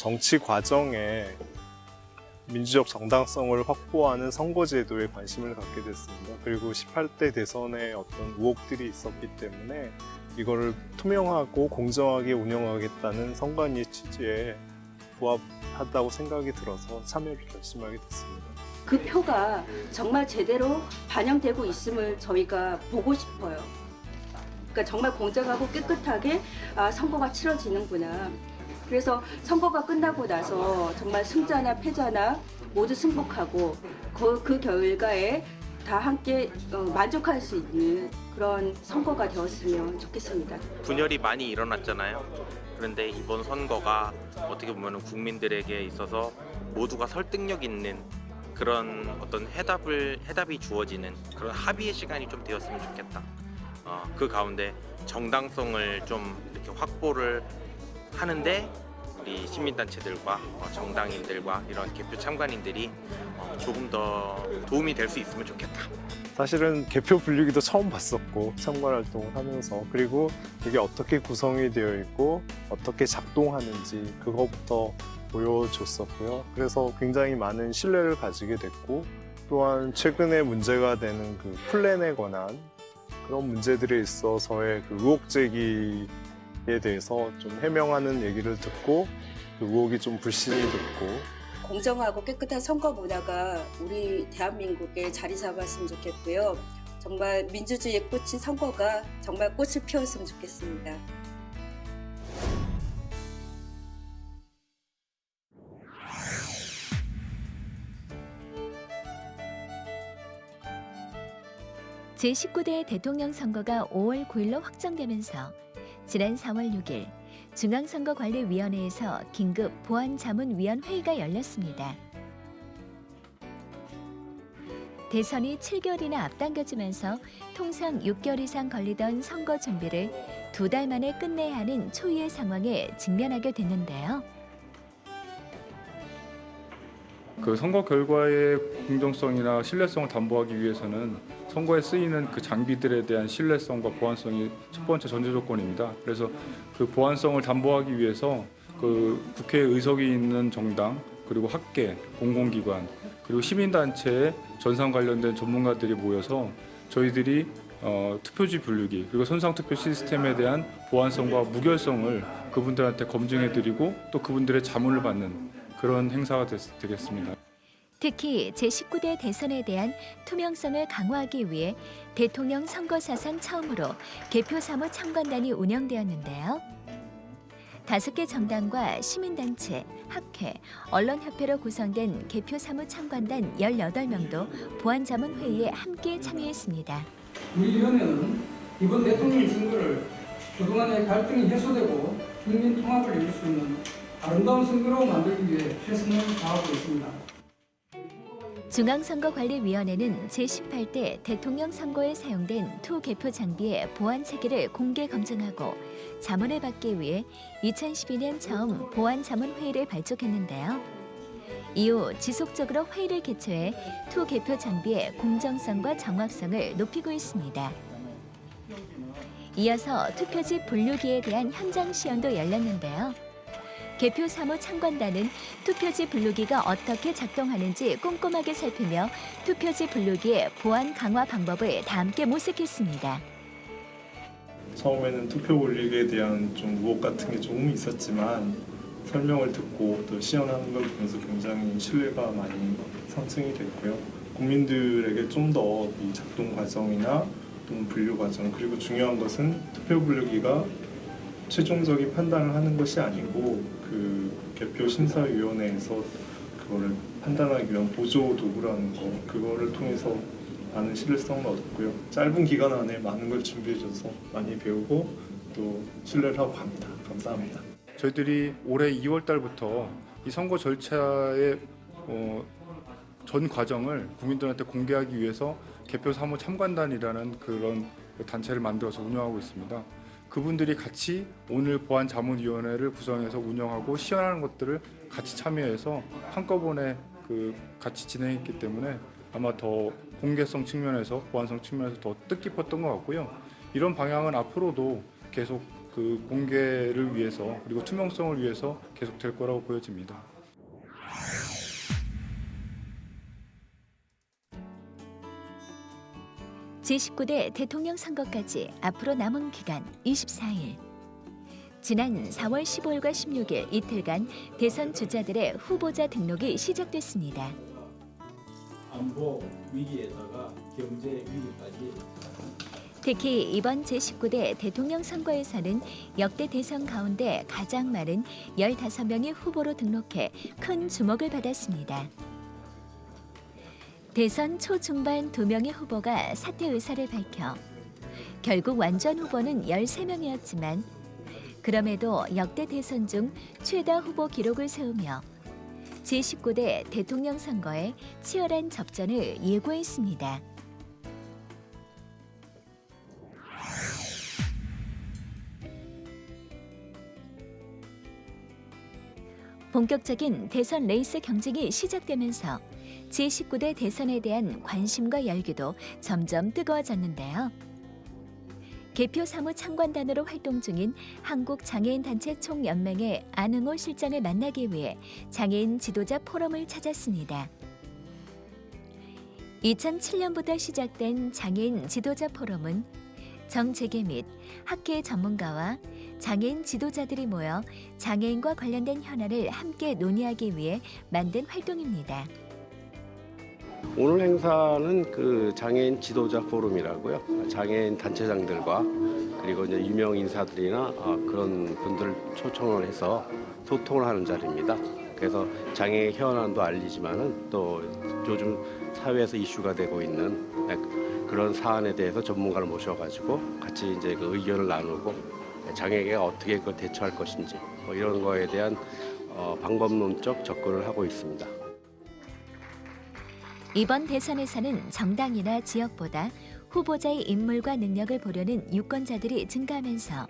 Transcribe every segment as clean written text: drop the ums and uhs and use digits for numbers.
정치 과정에 민주적 정당성을 확보하는 선거제도에 관심을 갖게 됐습니다. 그리고 18대 대선에 어떤 의혹들이 있었기 때문에 이거를 투명하고 공정하게 운영하겠다는 선관위의 취지에 부합하다고 생각이 들어서 참여를 결심하게 됐습니다. 그 표가 정말 제대로 반영되고 있음을 저희가 보고 싶어요. 그러니까 정말 공정하고 깨끗하게 선거가 치러지는구나. 그래서 선거가 끝나고 나서 정말 승자나 패자나 모두 승복하고 그 결과에 다 함께 만족할 수 있는 그런 선거가 되었으면 좋겠습니다. 분열이 많이 일어났잖아요. 그런데 이번 선거가 어떻게 보면 국민들에게 있어서 모두가 설득력 있는 그런 어떤 해답이 주어지는 그런 합의의 시간이 좀 되었으면 좋겠다. 그 가운데 정당성을 좀 이렇게 확보를 하는데 우리 시민단체들과 정당인들과 이런 개표 참관인들이 조금 더 도움이 될 수 있으면 좋겠다. 사실은 개표 분류기도 처음 봤었고 참관 활동을 하면서 그리고 이게 어떻게 구성이 되어 있고 어떻게 작동하는지 그거부터 보여줬었고요. 그래서 굉장히 많은 신뢰를 가지게 됐고 또한 최근에 문제가 되는 그 플랜에 관한 그런 문제들에 있어서의 그 의혹 제기에 대해서 좀 해명하는 얘기를 듣고 그 의혹이 좀 불신이 됐고 공정하고 깨끗한 선거 문화가 우리 대한민국에 자리 잡았으면 좋겠고요. 정말 민주주의의 꽃인 선거가 정말 꽃을 피웠으면 좋겠습니다. 제19대 대통령 선거가 5월 9일로 확정되면서 지난 4월 6일 중앙선거관리위원회에서 긴급 보안자문위원회의가 열렸습니다. 대선이 7개월이나 앞당겨지면서 통상 6개월 이상 걸리던 선거 준비를 2달 만에 끝내야 하는 초유의 상황에 직면하게 됐는데요. 그 선거 결과의 공정성이나 신뢰성을 담보하기 위해서는 선거에 쓰이는 그 장비들에 대한 신뢰성과 보안성이 첫 번째 전제 조건입니다. 그래서 그 보안성을 담보하기 위해서 그 국회에 의석이 있는 정당, 그리고 학계, 공공기관, 그리고 시민단체의 전산 관련된 전문가들이 모여서 저희들이 투표지 분류기 그리고 선상투표 시스템에 대한 보안성과 무결성을 그분들한테 검증해드리고 또 그분들의 자문을 받는 그런 행사가 되겠습니다. 특히 제19대 대선에 대한 투명성을 강화하기 위해 대통령 선거 사상 처음으로 개표 사무 참관단이 운영되었는데요. 5개 정당과 시민단체, 학회, 언론협회로 구성된 개표 사무 참관단 18명도 보안자문회의에 함께 참여했습니다. 우리 위원회는 이번 대통령 선거를 그동안의 갈등이 해소되고 국민 통합을 이룰 수 있는 아름다운 선거로 만들기 위해 최선을 다하고 있습니다. 중앙선거관리위원회는 제18대 대통령 선거에 사용된 투개표 장비의 보안 체계를 공개 검증하고 자문을 받기 위해 2012년 처음 보안자문회의를 발족했는데요. 이후 지속적으로 회의를 개최해 투개표 장비의 공정성과 정확성을 높이고 있습니다. 이어서 투표지 분류기에 대한 현장 시연도 열렸는데요. 개표 사무 참관단은 투표지 분류기가 어떻게 작동하는지 꼼꼼하게 살피며 투표지 분류기의 보안 강화 방법을 다 함께 모색했습니다. 처음에는 투표 분류기에 대한 좀 의혹 같은 게 조금 있었지만 설명을 듣고 또 시연하는 걸 보면서 굉장히 신뢰가 많이 상승이 됐고요. 국민들에게 좀 더 이 작동 과정이나 또는 분류 과정 그리고 중요한 것은 투표 분류기가 최종적인 판단을 하는 것이 아니고 그 개표 심사위원회에서 그거를 판단하기 위한 보조 도구라는 거 그거를 통해서 많은 신뢰성을 얻었고요. 짧은 기간 안에 많은 걸 준비해줘서 많이 배우고 또 신뢰를 하고 갑니다. 감사합니다. 저희들이 올해 2월 달부터 이 선거 절차의 전 과정을 국민들한테 공개하기 위해서 개표 사무 참관단이라는 그런 단체를 만들어서 운영하고 있습니다. 그분들이 같이 오늘 보안자문위원회를 구성해서 운영하고 시연하는 것들을 같이 참여해서 한꺼번에 같이 진행했기 때문에 아마 더 공개성 측면에서 보안성 측면에서 더 뜻깊었던 것 같고요. 이런 방향은 앞으로도 계속 그 공개를 위해서 그리고 투명성을 위해서 계속될 거라고 보여집니다. 제19대 대통령 선거까지 앞으로 남은 기간 24일. 지난 4월 15일과 16일 이틀간 대선 주자들의 후보자 등록이 시작됐습니다. 안보 위기에다가 경제 위기까지. 특히 이번 제19대 대통령 선거에서는 역대 대선 가운데 가장 많은 15명이 후보로 등록해 큰 주목을 받았습니다. 대선 초중반 2명의 후보가 사퇴 의사를 밝혀 결국 완전 후보는 13명이었지만 그럼에도 역대 대선 중 최다 후보 기록을 세우며 제19대 대통령 선거에 치열한 접전을 예고했습니다. 본격적인 대선 레이스 경쟁이 시작되면서 제19대 대선에 대한 관심과 열기도 점점 뜨거워졌는데요. 개표 사무 참관단으로 활동 중인 한국장애인단체 총연맹의 안흥호 실장을 만나기 위해 장애인 지도자 포럼을 찾았습니다. 2007년부터 시작된 장애인 지도자 포럼은 정재계 및 학계 전문가와 장애인 지도자들이 모여 장애인과 관련된 현안을 함께 논의하기 위해 만든 활동입니다. 오늘 행사는 그 장애인 지도자 포럼이라고요. 장애인 단체장들과 그리고 이제 유명 인사들이나 그런 분들을 초청을 해서 소통을 하는 자리입니다. 그래서 장애 현안도 알리지만은 또 요즘 사회에서 이슈가 되고 있는 그런 사안에 대해서 전문가를 모셔가지고 같이 이제 그 의견을 나누고 장애가 어떻게 그걸 대처할 것인지 뭐 이런 거에 대한 방법론적 접근을 하고 있습니다. 이번 대선에서는 정당이나 지역보다 후보자의 인물과 능력을 보려는 유권자들이 증가하면서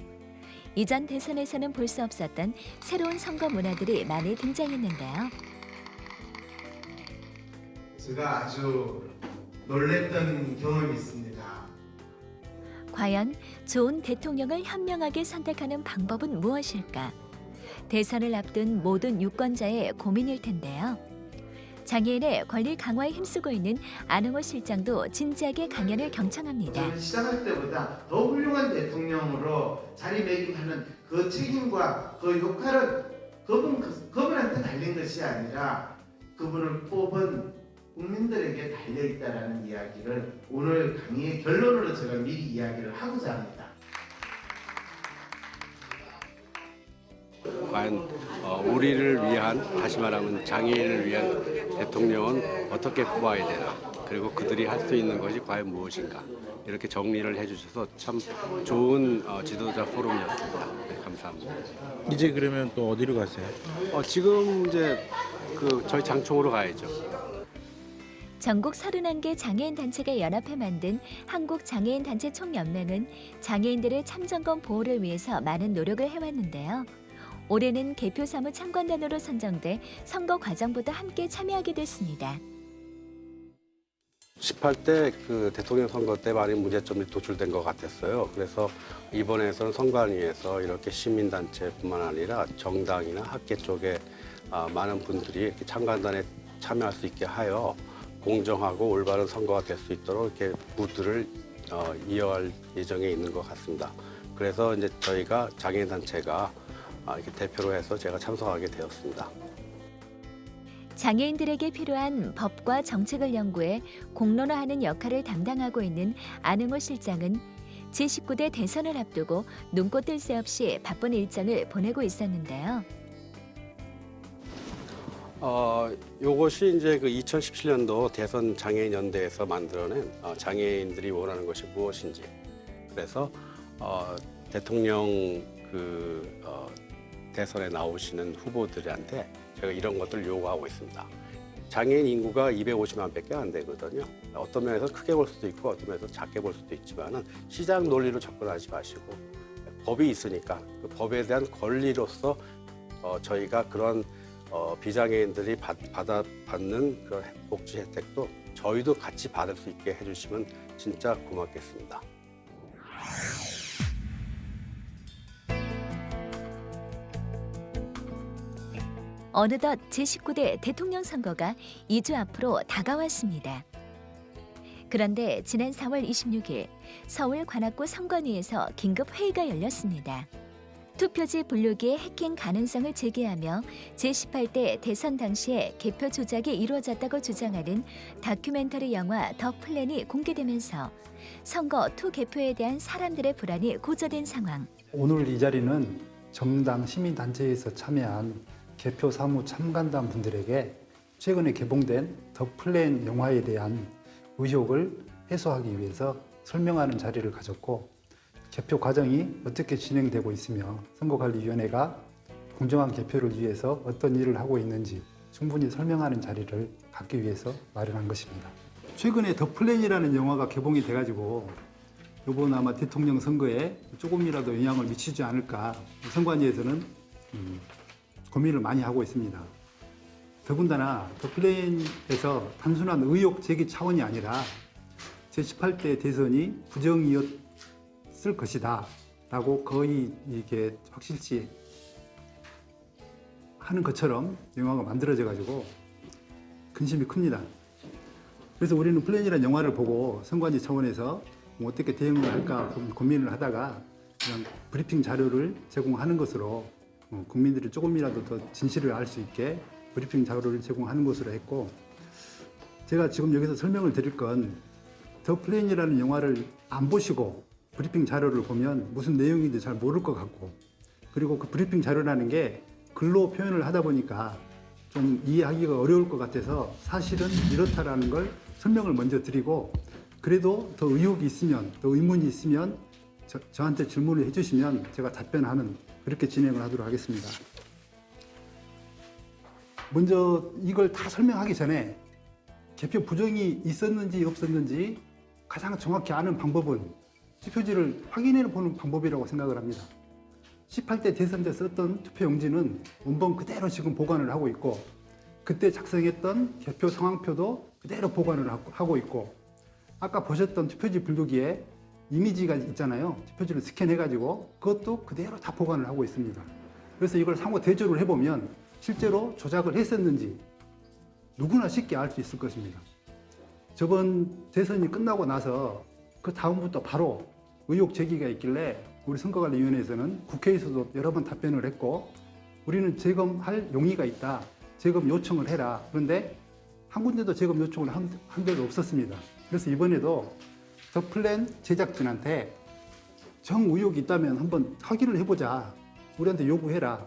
이전 대선에서는 볼 수 없었던 새로운 선거 문화들이 많이 등장했는데요. 제가 아주 놀랬던 경험이 있습니다. 과연 좋은 대통령을 현명하게 선택하는 방법은 무엇일까? 대선을 앞둔 모든 유권자의 고민일 텐데요. 장애인의 권리 강화에 힘쓰고 있는 안흥호 실장도 진지하게 강연을 경청합니다. 저는 시작할 때보다 더 훌륭한 대통령으로 자리매김하는 그 책임과 그 역할은 그분한테 달린 것이 아니라 그분을 뽑은 국민들에게 달려있다라는 이야기를 오늘 강의의 결론으로 제가 미리 이야기를 하고자 합니다. 과연 우리를 위한, 다시 말하면 장애인을 위한 대통령은 어떻게 뽑아야 되나, 그리고 그들이 할 수 있는 것이 과연 무엇인가, 이렇게 정리를 해주셔서 참 좋은 지도자 포럼이었습니다. 네, 감사합니다. 이제 그러면 또 어디로 가세요? 지금 이제 저희 장총으로 가야죠. 전국 31개 장애인 단체가 연합해 만든 한국장애인단체 총연맹은 장애인들의 참정권 보호를 위해서 많은 노력을 해왔는데요. 올해는 개표 사무 참관단으로 선정돼 선거 과정부터 함께 참여하게 됐습니다. 18대 그 대통령 선거 때 많은 문제점이 도출된 것 같았어요. 그래서 이번에서는 선관위에서 이렇게 시민단체뿐만 아니라 정당이나 학계 쪽에 많은 분들이 이렇게 참관단에 참여할 수 있게 하여 공정하고 올바른 선거가 될 수 있도록 이렇게 무드를 이어갈 예정에 있는 것 같습니다. 그래서 이제 저희가 장애인 단체가 이렇게 대표로 해서 제가 참석하게 되었습니다. 장애인들에게 필요한 법과 정책을 연구해 공론화하는 역할을 담당하고 있는 안흥호 실장은 제19대 대선을 앞두고 눈꽃 뜰 새 없이 바쁜 일정을 보내고 있었는데요. 요것이 이제 그 2017년도 대선 장애인 연대에서 만들어낸 장애인들이 원하는 것이 무엇인지, 그래서 대통령 대선에 나오시는 후보들한테 제가 이런 것들을 요구하고 있습니다. 장애인 인구가 250만 밖에 안 되거든요. 어떤 면에서 크게 볼 수도 있고 어떤 면에서 작게 볼 수도 있지만은 시장 논리로 접근하지 마시고 법이 있으니까 그 법에 대한 권리로서 저희가 그런 비장애인들이 받는 그런 복지 혜택도 저희도 같이 받을 수 있게 해주시면 진짜 고맙겠습니다. 어느덧 제19대 대통령 선거가 2주 앞으로 다가왔습니다. 그런데 지난 4월 26일 서울 관악구 선관위에서 긴급 회의가 열렸습니다. 투표지 분류기의 해킹 가능성을 제기하며 제18대 대선 당시에 개표 조작이 이루어졌다고 주장하는 다큐멘터리 영화 더 플랜이 공개되면서 선거 투 개표에 대한 사람들의 불안이 고조된 상황. 오늘 이 자리는 정당 시민단체에서 참여한 개표 사무 참관단 분들에게 최근에 개봉된 더 플랜 영화에 대한 의혹을 해소하기 위해서 설명하는 자리를 가졌고, 개표 과정이 어떻게 진행되고 있으며 선거관리위원회가 공정한 개표를 위해서 어떤 일을 하고 있는지 충분히 설명하는 자리를 갖기 위해서 마련한 것입니다. 최근에 더 플랜이라는 영화가 개봉이 돼가지고 이번 아마 대통령 선거에 조금이라도 영향을 미치지 않을까 선관위에서는 고민을 많이 하고 있습니다. 더군다나 더 플랜에서 단순한 의혹 제기 차원이 아니라 제18대 대선이 부정이었을 것이다 라고 거의 이게 확실시 하는 것처럼 영화가 만들어져 가지고 근심이 큽니다. 그래서 우리는 플랜이라는 영화를 보고 선관위 차원에서 뭐 어떻게 대응을 할까 고민을 하다가 그냥 브리핑 자료를 제공하는 것으로 국민들이 조금이라도 더 진실을 알 수 있게 브리핑 자료를 제공하는 것으로 했고, 제가 지금 여기서 설명을 드릴 건 더 플랜이라는 영화를 안 보시고 브리핑 자료를 보면 무슨 내용인지 잘 모를 것 같고, 그리고 그 브리핑 자료라는 게 글로 표현을 하다 보니까 좀 이해하기가 어려울 것 같아서 사실은 이렇다라는 걸 설명을 먼저 드리고, 그래도 더 의혹이 있으면 더 의문이 있으면 저한테 질문을 해주시면 제가 답변하는 그렇게 진행을 하도록 하겠습니다. 먼저 이걸 다 설명하기 전에 개표 부정이 있었는지 없었는지 가장 정확히 아는 방법은 투표지를 확인해 보는 방법이라고 생각을 합니다. 18대 대선 때 썼던 투표용지는 원본 그대로 지금 보관을 하고 있고, 그때 작성했던 개표 상황표도 그대로 보관을 하고 있고, 아까 보셨던 투표지 분류기에 이미지가 있잖아요. 투표지를 스캔해가지고 그것도 그대로 다 보관을 하고 있습니다. 그래서 이걸 상호 대조를 해보면 실제로 조작을 했었는지 누구나 쉽게 알 수 있을 것입니다. 저번 대선이 끝나고 나서 그 다음부터 바로 의혹 제기가 있길래 우리 선거관리위원회에서는 국회에서도 여러 번 답변을 했고, 우리는 재검할 용의가 있다, 재검 요청을 해라. 그런데 한 군데도 재검 요청을 한 데도 없었습니다. 그래서 이번에도 더 플랜 제작진한테 정 의혹이 있다면 한번 확인을 해보자, 우리한테 요구해라,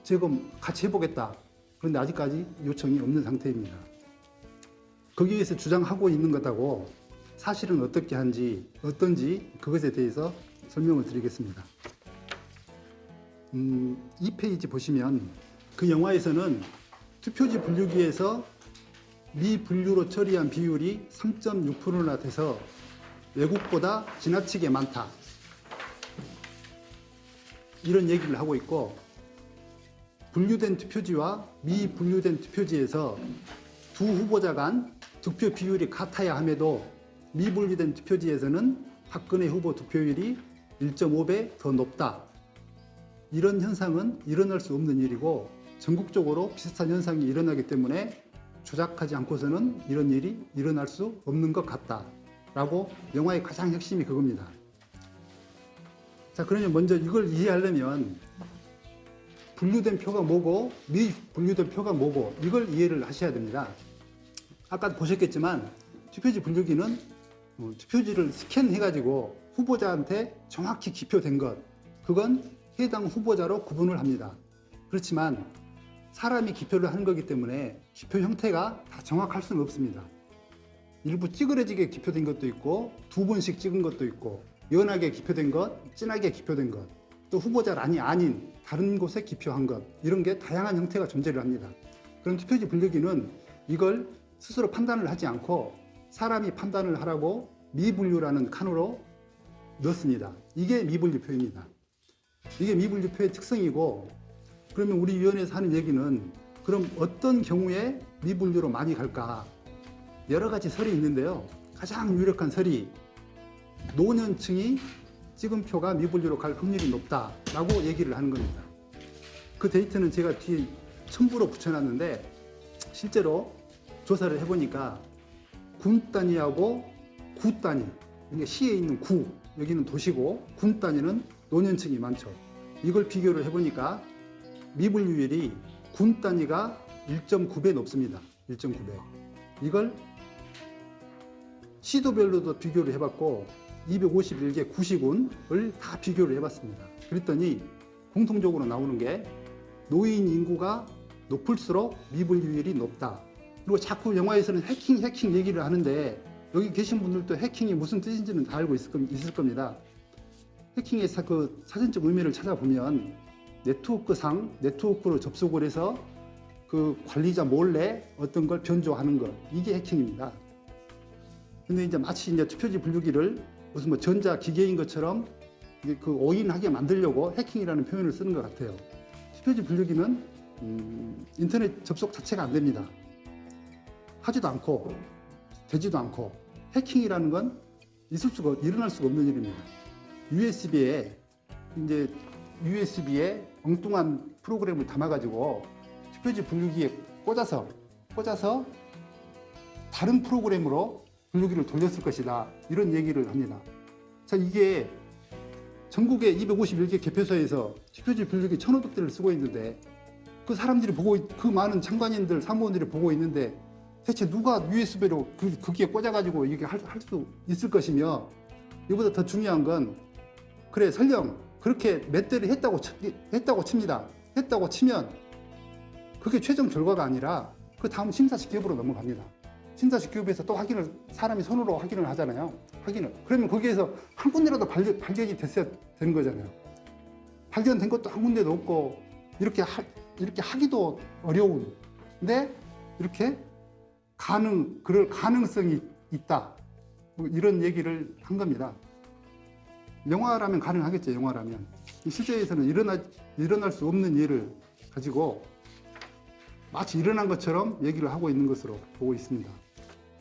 재검 같이 해보겠다. 그런데 아직까지 요청이 없는 상태입니다. 거기에서 주장하고 있는 것하고 사실은 어떻게 한지 어떤지 그것에 대해서 설명을 드리겠습니다. 2페이지 보시면 그 영화에서는 투표지 분류기에서 미분류로 처리한 비율이 3.6%나 돼서 외국보다 지나치게 많다, 이런 얘기를 하고 있고, 분류된 투표지와 미분류된 투표지에서 두 후보자 간 득표 비율이 같아야 함에도 미분류된 투표지에서는 박근혜 후보 득표율이 1.5배 더 높다. 이런 현상은 일어날 수 없는 일이고 전국적으로 비슷한 현상이 일어나기 때문에 조작하지 않고서는 이런 일이 일어날 수 없는 것 같다 라고, 영화의 가장 핵심이 그겁니다. 자, 그러면 먼저 이걸 이해하려면 분류된 표가 뭐고 미분류된 표가 뭐고 이걸 이해를 하셔야 됩니다. 아까 보셨겠지만 투표지 분류기는 투표지를 스캔해가지고 후보자한테 정확히 기표된 것, 그건 해당 후보자로 구분을 합니다. 그렇지만 사람이 기표를 하는 거기 때문에 기표 형태가 다 정확할 수는 없습니다. 일부 찌그러지게 기표된 것도 있고, 두 번씩 찍은 것도 있고, 연하게 기표된 것, 진하게 기표된 것, 또 후보자란이 아닌 다른 곳에 기표한 것, 이런 게 다양한 형태가 존재를 합니다. 그럼 투표지 분류기는 이걸 스스로 판단을 하지 않고 사람이 판단을 하라고 미분류라는 칸으로 넣습니다. 이게 미분류표입니다. 이게 미분류표의 특성이고, 그러면 우리 위원회에서 하는 얘기는 그럼 어떤 경우에 미분류로 많이 갈까? 여러 가지 설이 있는데요. 가장 유력한 설이 노년층이 찍은 표가 미분류로 갈 확률이 높다라고 얘기를 하는 겁니다. 그 데이터는 제가 뒤에 첨부로 붙여놨는데 실제로 조사를 해보니까 군 단위하고 구 단위, 그러니까 시에 있는 구, 여기는 도시고 군 단위는 노년층이 많죠. 이걸 비교를 해보니까 미분류율이 군 단위가 1.9배 높습니다. 1.9배. 이걸 시도별로도 비교를 해봤고 251개 구시군을 다 비교를 해봤습니다. 그랬더니 공통적으로 나오는 게 노인 인구가 높을수록 미분류율이 높다. 그리고 자꾸 영화에서는 해킹 얘기를 하는데 여기 계신 분들도 해킹이 무슨 뜻인지는 다 알고 있을 겁니다. 해킹의 그 사전적 의미를 찾아보면 네트워크로 접속을 해서 그 관리자 몰래 어떤 걸 변조하는 것, 이게 해킹입니다. 근데 이제 마치 이제 투표지 분류기를 무슨 뭐 전자 기계인 것처럼 그 오인하게 만들려고 해킹이라는 표현을 쓰는 것 같아요. 투표지 분류기는 인터넷 접속 자체가 안 됩니다. 하지도 않고 되지도 않고 해킹이라는 건 일어날 수가 없는 일입니다. USB에 엉뚱한 프로그램을 담아가지고 투표지 분류기에 꽂아서 다른 프로그램으로 분류기를 돌렸을 것이다. 이런 얘기를 합니다. 자, 이게 전국의 251개 개표소에서 투표지 분류기 1,500대를 쓰고 있는데 그 사람들이 그 많은 장관인들, 사무원들이 보고 있는데 대체 누가 USB로 거기에 꽂아가지고 이게 할 수 있을 것이며, 이보다 더 중요한 건 그래 설령 그렇게 몇 대를 했다고 칩니다. 했다고 치면 그게 최종 결과가 아니라 그 다음 심사직급으로 넘어갑니다. 심사직급에서 또 사람이 손으로 확인을 하잖아요. 그러면 거기에서 한 군데라도 발견이 됐어야 되는 거잖아요. 발견된 것도 한 군데도 없고 이렇게 하기도 어려운. 근데 이렇게 그럴 가능성이 있다. 뭐 이런 얘기를 한 겁니다. 영화라면 가능하겠죠. 영화라면. 실제에서는 일어날 수 없는 일을 가지고 마치 일어난 것처럼 얘기를 하고 있는 것으로 보고 있습니다.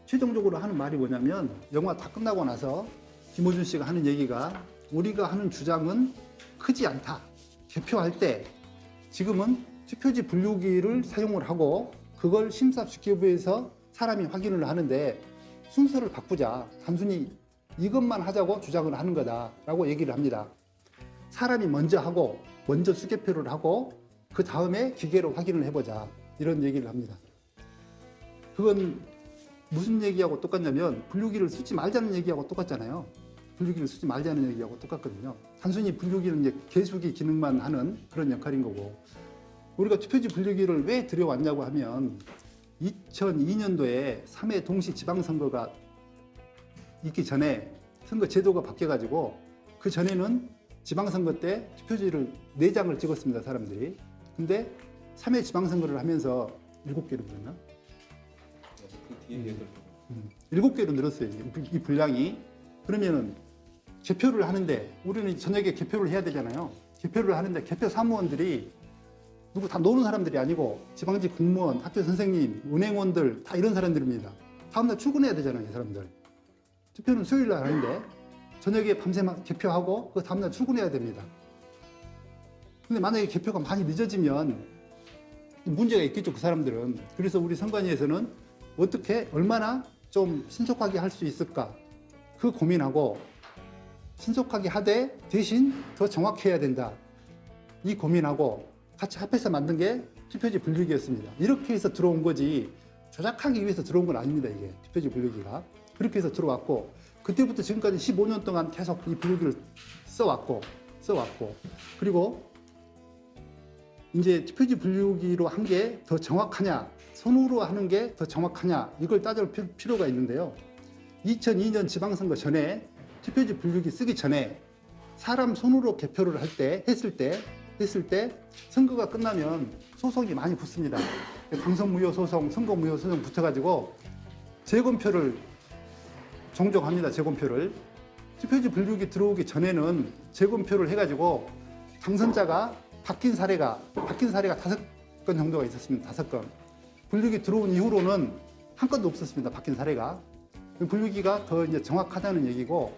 최종적으로 하는 말이 뭐냐면 영화 다 끝나고 나서 김호준 씨가 하는 얘기가 우리가 하는 주장은 크지 않다. 개표할 때 지금은 투표지 분류기를 사용을 하고 그걸 심사숙고부에서 사람이 확인을 하는데 순서를 바꾸자. 단순히 이것만 하자고 주장을 하는 거다라고 얘기를 합니다. 사람이 먼저 수개표를 하고 그 다음에 기계로 확인을 해보자. 이런 얘기를 합니다. 그건 무슨 얘기하고 똑같냐면 분류기를 쓰지 말자는 얘기하고 똑같잖아요. 분류기를 쓰지 말자는 얘기하고 똑같거든요. 단순히 분류기는 이제 계수기 기능만 하는 그런 역할인 거고, 우리가 투표지 분류기를 왜 들여왔냐고 하면 2002년도에 3회 동시 지방선거가 있기 전에 선거 제도가 바뀌어가지고 그 전에는 지방선거 때 투표지를 4장을 찍었습니다. 사람들이. 근데 3회 지방선거를 하면서 7개로 늘었나? 7개로 늘었어요. 이 분량이. 그러면은 개표를 하는데 우리는 저녁에 개표를 해야 되잖아요. 개표를 하는데 개표 사무원들이 누구 다 노는 사람들이 아니고 지방직 공무원, 학교 선생님, 은행원들 다 이런 사람들입니다. 다음날 출근해야 되잖아요. 이 사람들. 투표는 수요일 날 하는데 저녁에 밤새 개표하고 그 다음날 출근해야 됩니다. 근데 만약에 개표가 많이 늦어지면 문제가 있겠죠. 그 사람들은. 그래서 우리 선관위에서는 어떻게 얼마나 좀 신속하게 할 수 있을까 그 고민하고, 신속하게 하되 대신 더 정확해야 된다 이 고민하고 같이 합해서 만든 게 투표지 분류기였습니다. 이렇게 해서 들어온 거지 조작하기 위해서 들어온 건 아닙니다. 이게 투표지 분류기가 그렇게 해서 들어왔고, 그때부터 지금까지 15년 동안 계속 이 분류기를 써왔고 그리고 이제 투표지 분류기로 한 게 더 정확하냐, 손으로 하는 게 더 정확하냐, 이걸 따질 필요가 있는데요. 2002년 지방선거 전에 투표지 분류기 쓰기 전에 사람 손으로 개표를 했을 때 선거가 끝나면 소송이 많이 붙습니다. 당선무효 소송, 선거무효 소송 붙어가지고 재검표를 종종 합니다. 재검표를. 투표지 분류기 들어오기 전에는 재검표를 해가지고 당선자가 바뀐 사례가 5건 정도가 있었습니다. 5건. 분류기 들어온 이후로는 한 건도 없었습니다. 바뀐 사례가. 분류기가 더 이제 정확하다는 얘기고,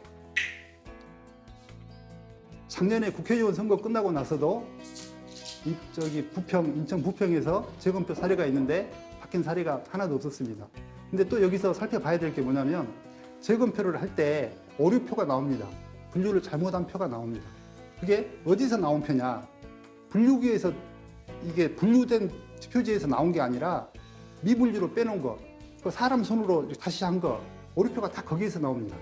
작년에 국회의원 선거 끝나고 나서도 인천 부평에서 재검표 사례가 있는데 바뀐 사례가 하나도 없었습니다. 근데 또 여기서 살펴봐야 될 게 뭐냐면 재검표를 할 때 오류표가 나옵니다. 분류를 잘못한 표가 나옵니다. 그게 어디서 나온 표냐? 분류기에서 이게 분류된 투표지에서 나온 게 아니라 미분류로 빼놓은 거, 그 사람 손으로 다시 한 거, 오류표가 다 거기에서 나옵니다.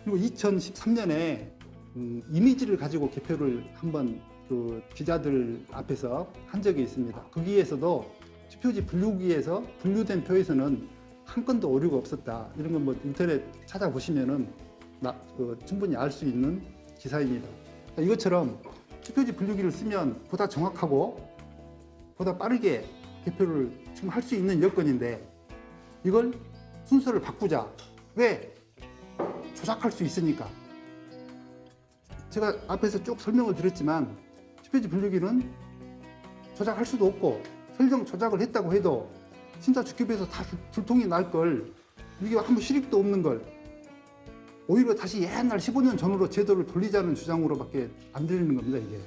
그리고 2013년에 이미지를 가지고 개표를 한번 그 기자들 앞에서 한 적이 있습니다. 거기에서도 투표지 분류기에서 분류된 표에서는 한 건도 오류가 없었다. 이런 건 뭐 인터넷 찾아보시면은 충분히 알 수 있는 기사입니다. 그러니까 이것처럼 투표지 분류기를 쓰면 보다 정확하고 보다 빠르게 개표를 지금 할 수 있는 여건인데 이걸 순서를 바꾸자. 왜? 조작할 수 있으니까. 제가 앞에서 쭉 설명을 드렸지만 투표지 분류기는 조작할 수도 없고 설령 조작을 했다고 해도 심사숙고에서 다 불통이 날 걸 이게 아무 실익도 없는 걸 오히려 다시 옛날 15년 전으로 제도를 돌리자는 주장으로밖에 안 들리는 겁니다. 이게.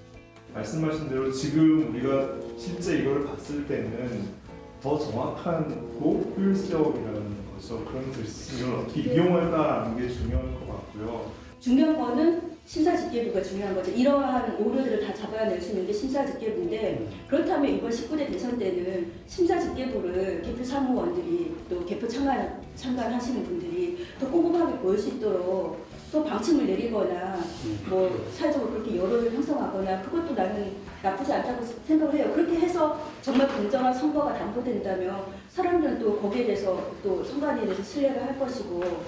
말씀하신 대로 지금 우리가 실제 이걸 봤을 때는 더 정확하고 효율적이라는 거죠. 그런 글씨를 어떻게 이용할까라는 게 중요할 것 같고요. 중요한 거는 심사집계부가 중요한 거죠. 이러한 오류들을 다 잡아낼 수 있는 게 심사집계부인데 그렇다면 이번 19대 대선 때는 심사집계부를 개표 사무원들이 또 개표 참관하시는 분들이 더 꼼꼼하게 보일 수 있도록 또 방침을 내리거나 뭐 사회적으로 그렇게 여론을 형성하거나 그것도 나는 나쁘지 않다고 생각을 해요. 그렇게 해서 정말 공정한 선거가 담보된다면 사람들은 또 거기에 대해서 또 선관위에 대해서 신뢰를 할 것이고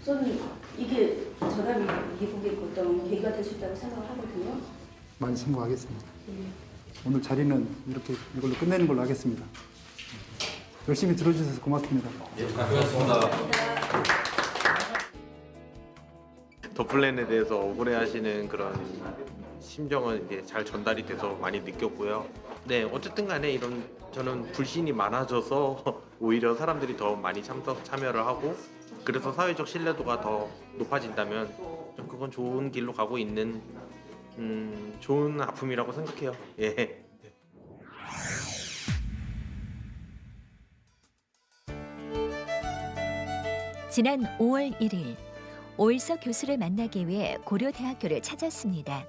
저는 이게 저라면 미국의 어떤 계기가 될 수 있다고 생각을 하거든요. 많이 참고하겠습니다. 오늘 자리는 이렇게 이걸로 끝내는 걸로 하겠습니다. 열심히 들어주셔서 고맙습니다. 더 플랜에 대해서 억울해하시는 그런 심정은 이제 잘 전달이 돼서 많이 느꼈고요. 네, 어쨌든 간에 이런 저는 불신이 많아져서 오히려 사람들이 더 많이 참여를 하고 그래서 사회적 신뢰도가 더 높아진다면 좀 그건 좋은 길로 가고 있는 좋은 아픔이라고 생각해요. 예. 지난 5월 1일 오일석 교수를 만나기 위해 고려대학교를 찾았습니다.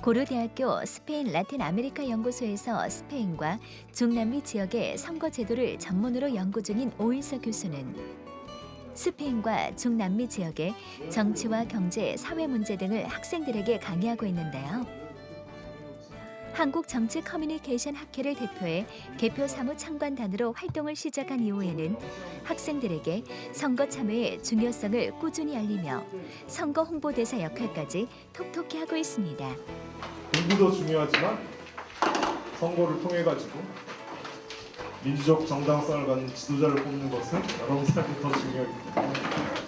고려대학교 스페인 라틴 아메리카 연구소에서 스페인과 중남미 지역의 선거 제도를 전문으로 연구 중인 오일석 교수는 스페인과 중남미 지역의 정치와 경제, 사회 문제 등을 학생들에게 강의하고 있는데요. 한국 정치 커뮤니케이션 학회를 대표해 개표 사무 참관단으로 활동을 시작한 이후에는 학생들에게 선거 참여의 중요성을 꾸준히 알리며 선거 홍보대사 역할까지 톡톡히 하고 있습니다. 공부도 중요하지만 선거를 통해 가지고 민주적 정당성을 가진 지도자를 뽑는 것은 여러분들한테 더 중요하기 때문에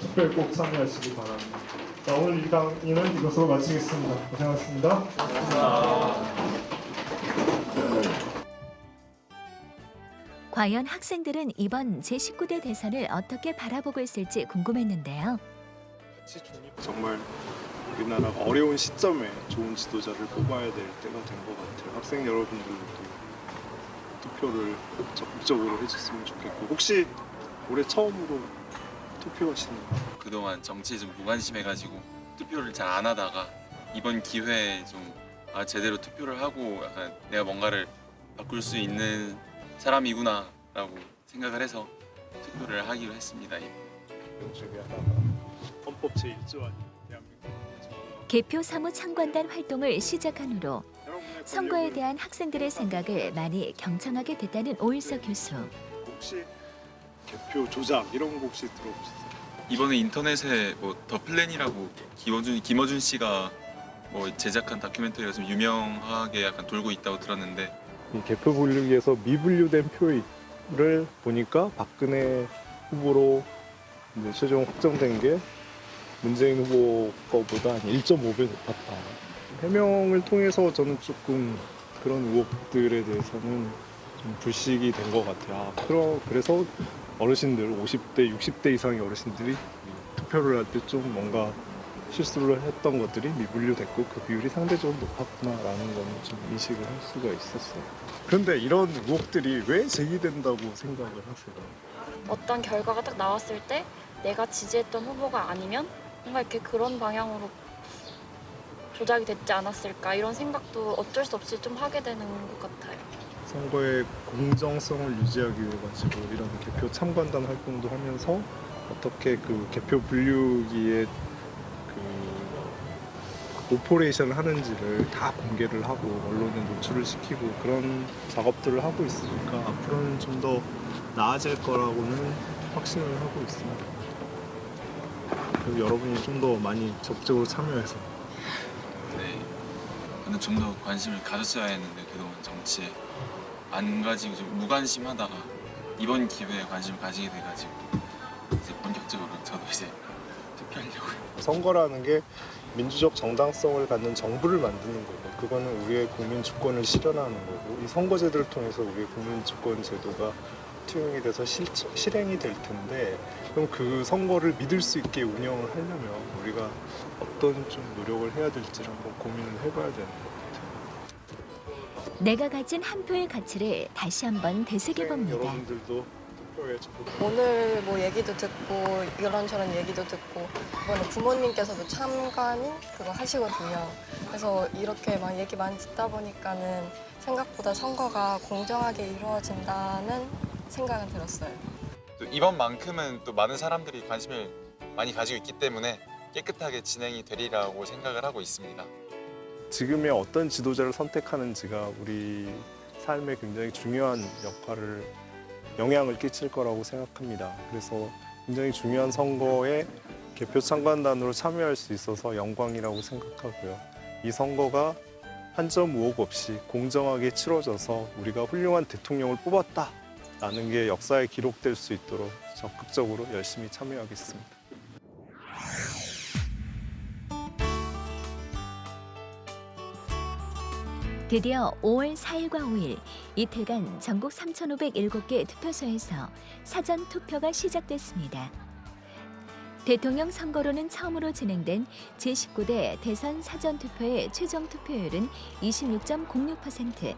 투표에 꼭 참여하시기 바랍니다. 자, 오늘 이 강의는 이것으로 마치겠습니다. 고생하셨습니다. 과연 학생들은 이번 제19대 대선을 어떻게 바라보고 있을지 궁금했는데요. 정말 우리나라가 어려운 시점에 좋은 지도자를 뽑아야 될 때가 된 것 같아요. 학생 여러분들도 투표를 적극적으로 해줬으면 좋겠고 혹시 올해 처음으로 투표하시나요? 그동안 정치에 좀 무관심해가지고 투표를 잘 안 하다가 이번 기회에 좀 제대로 투표를 하고 약간 내가 뭔가를 바꿀 수 있는 사람이구나 라고 생각을 해서 투표를 하기로 했습니다. 중에 하나가 헌법 제1조 아닌 대한민국 개표 사무 참관단 활동을 시작한 후로 선거에 대한 학생들의 생각을 많이 경청하게 됐다는 오일석 교수. 혹시 개표 조작 이런 거 혹시 들어보셨어요? 이번에 인터넷에 뭐 더 플랜이라고 김어준 씨가 뭐 제작한 다큐멘터리가 좀 유명하게 약간 돌고 있다고 들었는데 이 개표 분류기에서 미분류된 표를 보니까 박근혜 후보로 이제 최종 확정된 게 문재인 후보 거보다 1.5배 높았다. 해명을 통해서 저는 조금 그런 의혹들에 대해서는 좀 불식이 된 것 같아요. 그래서 어르신들 50대, 60대 이상의 어르신들이 투표를 할 때 좀 뭔가 실수를 했던 것들이 미분류됐고 그 비율이 상대적으로 높았구나라는 건 좀 인식을 할 수가 있었어요. 그런데 이런 의혹들이 왜 제기된다고 생각을 하세요? 어떤 결과가 딱 나왔을 때 내가 지지했던 후보가 아니면 뭔가 이렇게 그런 방향으로 조작이 됐지 않았을까 이런 생각도 어쩔 수 없이 좀 하게 되는 것 같아요. 선거의 공정성을 유지하기 위해 가지고 이런 개표 참관단 활동도 하면서 어떻게 그 개표 분류기에 그 오퍼레이션을 하는지를 다 공개를 하고 언론에 노출을 시키고 그런 작업들을 하고 있으니까 앞으로는 좀 더 나아질 거라고는 확신을 하고 있습니다. 그리고 여러분이 좀 더 많이 적극적으로 참여해서 네. 근데 좀 더 관심을 가졌어야 했는데 그동안 정치에 안 가지고 좀 무관심하다가 이번 기회에 관심을 가지게 돼가지고 이제 본격적으로 저도 이제 투표하려고요. 선거라는 게 민주적 정당성을 갖는 정부를 만드는 거고 그거는 우리의 국민 주권을 실현하는 거고 이 선거제도를 통해서 우리의 국민 주권 제도가 투영이 돼서 실행이 될 텐데 그럼 그 선거를 믿을 수 있게 운영을 하려면 우리가 어떤 좀 노력을 해야 될지를 한번 고민을 해봐야 되는 것 같아요. 내가 가진 한 표의 가치를 다시 한번 되새겨봅니다. 여러분들도 투표에 적극 오늘 뭐 얘기도 듣고 이런저런 얘기도 듣고 이번에 부모님께서도 참관인 그거 하시거든요. 그래서 이렇게 막 얘기 많이 듣다 보니까는 생각보다 선거가 공정하게 이루어진다는 생각은 들었어요. 또 이번만큼은 또 많은 사람들이 관심을 많이 가지고 있기 때문에 깨끗하게 진행이 되리라고 생각을 하고 있습니다. 지금의 어떤 지도자를 선택하는지가 우리 삶에 굉장히 중요한 영향을 끼칠 거라고 생각합니다. 그래서 굉장히 중요한 선거에 개표 참관단으로 참여할 수 있어서 영광이라고 생각하고요. 이 선거가 한 점 의혹 없이 공정하게 치러져서 우리가 훌륭한 대통령을 뽑았다라는 게 역사에 기록될 수 있도록 적극적으로 열심히 참여하겠습니다. 드디어 5월 4일과 5일 이틀간 전국 3,507개 투표소에서 사전 투표가 시작됐습니다. 대통령 선거로는 처음으로 진행된 제19대 대선 사전 투표의 최종 투표율은 26.06%,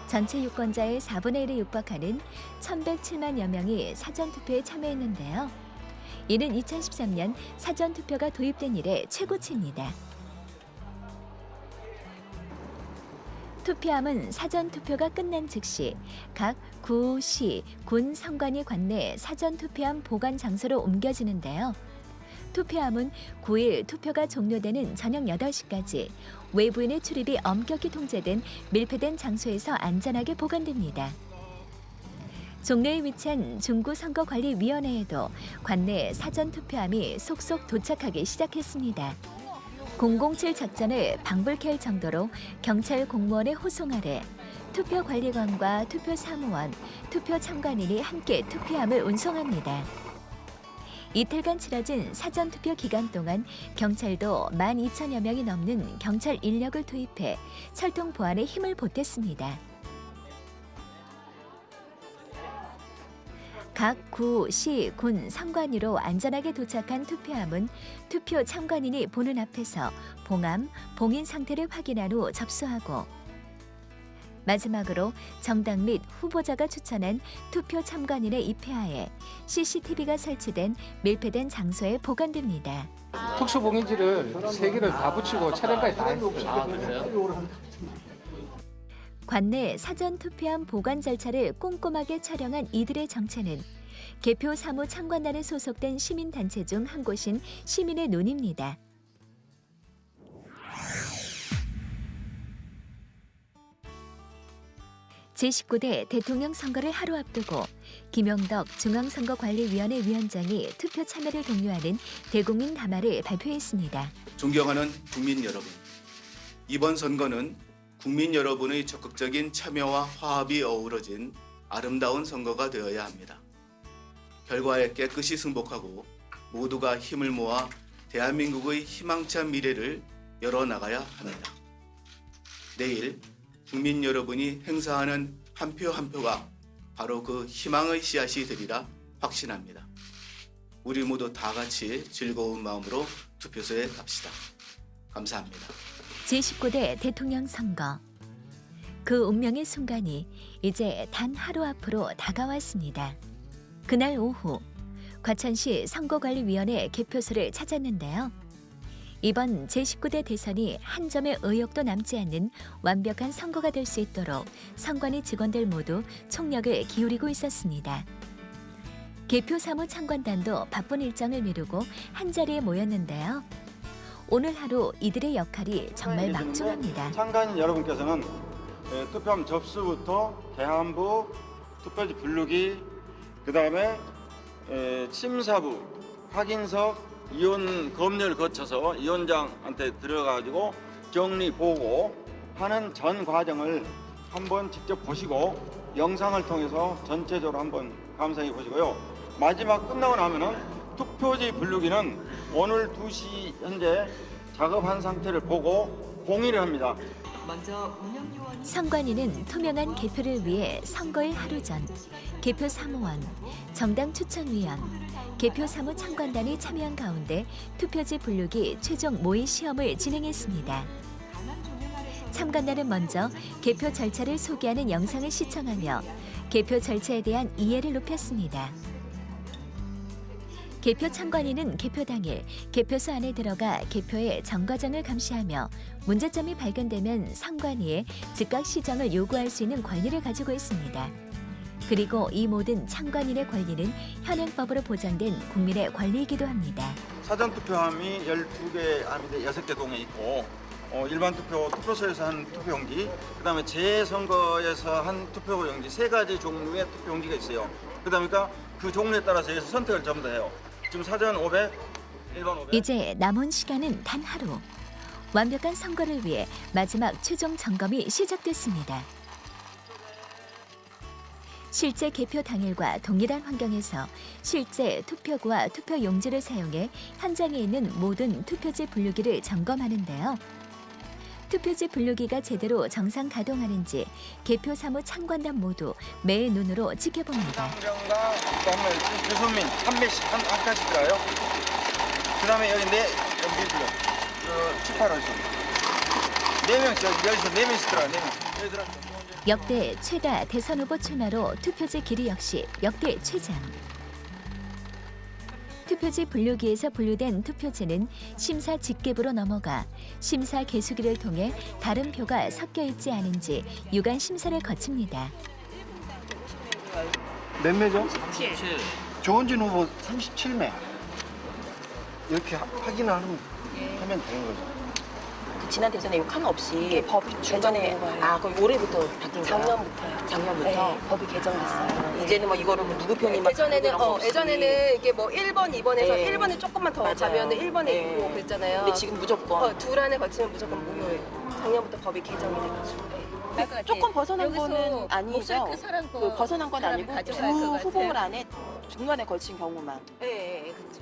전체 유권자의 4분의 1에 육박하는 1,107만여 명이 사전 투표에 참여했는데요. 이는 2013년 사전 투표가 도입된 이래 최고치입니다. 투표함은 사전 투표가 끝난 즉시 각 구, 시, 군 선관위 관내 사전 투표함 보관 장소로 옮겨지는데요. 투표함은 9일 투표가 종료되는 저녁 8시까지 외부인의 출입이 엄격히 통제된 밀폐된 장소에서 안전하게 보관됩니다. 종로에 위치한 중구선거관리위원회에도 관내 사전 투표함이 속속 도착하기 시작했습니다. 007 작전을 방불케 할 정도로 경찰 공무원의 호송 아래 투표관리관과 투표사무원, 투표참관인이 함께 투표함을 운송합니다. 이틀간 치러진 사전투표 기간 동안 경찰도 12,000여 명이 넘는 경찰 인력을 투입해 철통 보안에 힘을 보탰습니다. 각 구, 시, 군, 선관위로 안전하게 도착한 투표함은 투표 참관인이 보는 앞에서 봉함, 봉인 상태를 확인한 후 접수하고 마지막으로 정당 및 후보자가 추천한 투표 참관인의 입회하에 CCTV가 설치된 밀폐된 장소에 보관됩니다. 특수봉인지를 3개를 다 붙이고 촬영까지 다 했어요. 관내 사전 투표함 보관 절차를 꼼꼼하게 촬영한 이들의 정체는 개표 사무 참관단에 소속된 시민단체 중 한 곳인 시민의 눈입니다. 제19대 대통령 선거를 하루 앞두고 김영덕 중앙선거관리위원회 위원장이 투표 참여를 독려하는 대국민 담화를 발표했습니다. 존경하는 국민 여러분, 이번 선거는 국민 여러분의 적극적인 참여와 화합이 어우러진 아름다운 선거가 되어야 합니다. 결과에 깨끗이 승복하고 모두가 힘을 모아 대한민국의 희망찬 미래를 열어나가야 합니다. 내일 국민 여러분이 행사하는 한 표 한 표가 바로 그 희망의 씨앗이 되리라 확신합니다. 우리 모두 다 같이 즐거운 마음으로 투표소에 갑시다. 감사합니다. 제19대 대통령 선거. 그 운명의 순간이 이제 단 하루 앞으로 다가왔습니다. 그날 오후 과천시 선거관리위원회 개표소를 찾았는데요. 이번 제19대 대선이 한 점의 의혹도 남지 않는 완벽한 선거가 될 수 있도록 선관위 직원들 모두 총력을 기울이고 있었습니다. 개표 사무 참관단도 바쁜 일정을 미루고 한자리에 모였는데요. 오늘 하루 이들의 역할이 정말 막중합니다. 참가인 여러분께서는 투표함 접수부터 개함부, 투표지 분류기, 그다음에 심사부, 확인석, 이원 검열을 거쳐서 위원장한테 들어가지고 격리 보고 하는 전 과정을 한번 직접 보시고 영상을 통해서 전체적으로 한번 감상해 보시고요. 마지막 끝나고 나면은 투표지 분류기는 오늘 2시 현재 작업한 상태를 보고 공의를 합니다. 선관위는 투명한 개표를 위해 선거일 하루 전 개표 사무원, 정당 추천위원, 개표 사무 참관단이 참여한 가운데 투표지 분류기 최종 모의 시험을 진행했습니다. 참관단은 먼저 개표 절차를 소개하는 영상을 시청하며 개표 절차에 대한 이해를 높였습니다. 개표 참관인은 개표 당일 개표소 안에 들어가 개표의 전 과정을 감시하며 문제점이 발견되면 선관위에 즉각 시정을 요구할 수 있는 권리를 가지고 있습니다. 그리고 이 모든 참관인의 권리는 현행법으로 보장된 국민의 권리이기도 합니다. 사전 투표함이 12개, 6개 동에 있고 일반 투표소에서 한 투표용지, 그다음에 재선거에서 한 투표용지 3가지 종류의 투표용지가 있어요. 그다음에 그 종류에 따라서 여기서 선택을 전부 다 해요. 지금 사전 500, 일반 500. 이제 남은 시간은 단 하루. 완벽한 선거를 위해 마지막 최종 점검이 시작됐습니다. 실제 개표 당일과 동일한 환경에서 실제 투표구와 투표용지를 사용해 현장에 있는 모든 투표지 분류기를 점검하는데요. 투표지 분류기가 제대로 정상 가동하는지 개표 사무 참관단 모두 매일 눈으로 지켜봅니다. 상정과 그다음에 유선민 한 명씩 한 칸씩 들어요. 그다음에 여기 여기 불러. 축하를 했습니다. 4명 여기서 4명씩 들어요. 4명. 여기 들어. 역대 최다 대선 후보 출마로 투표지 길이 역시 역대 최장. 투표지 분류기에서 분류된 투표지는 심사 직계부로 넘어가 심사 개수기를 통해 다른 표가 섞여 있지 않은지 유관 심사를 거칩니다. 몇 매죠? 37. 조원진 후보 37매. 이렇게 확인을 하면 되는 거죠. 지난 대선에 욕 하나 없이 법 예전에 그럼 올해부터 바뀐 거예요? 작년부터 네, 법이 개정됐어요. 이제는 뭐 이거를 뭐 누구 편이 막 예전에는 이게 뭐 1번, 2번에서 네. 1번을 조금만 더 가면 1번에 네. 있고 그랬잖아요. 근데 지금 무조건 둘 안에 거치면 무조건 무효예요. 작년부터 법이 개정이 돼가지고. 조금 벗어난 거는 아니죠. 그 사람 그 벗어난 건 아니고 두 후보물 안에 중간에 걸친 경우만. 네, 그렇죠.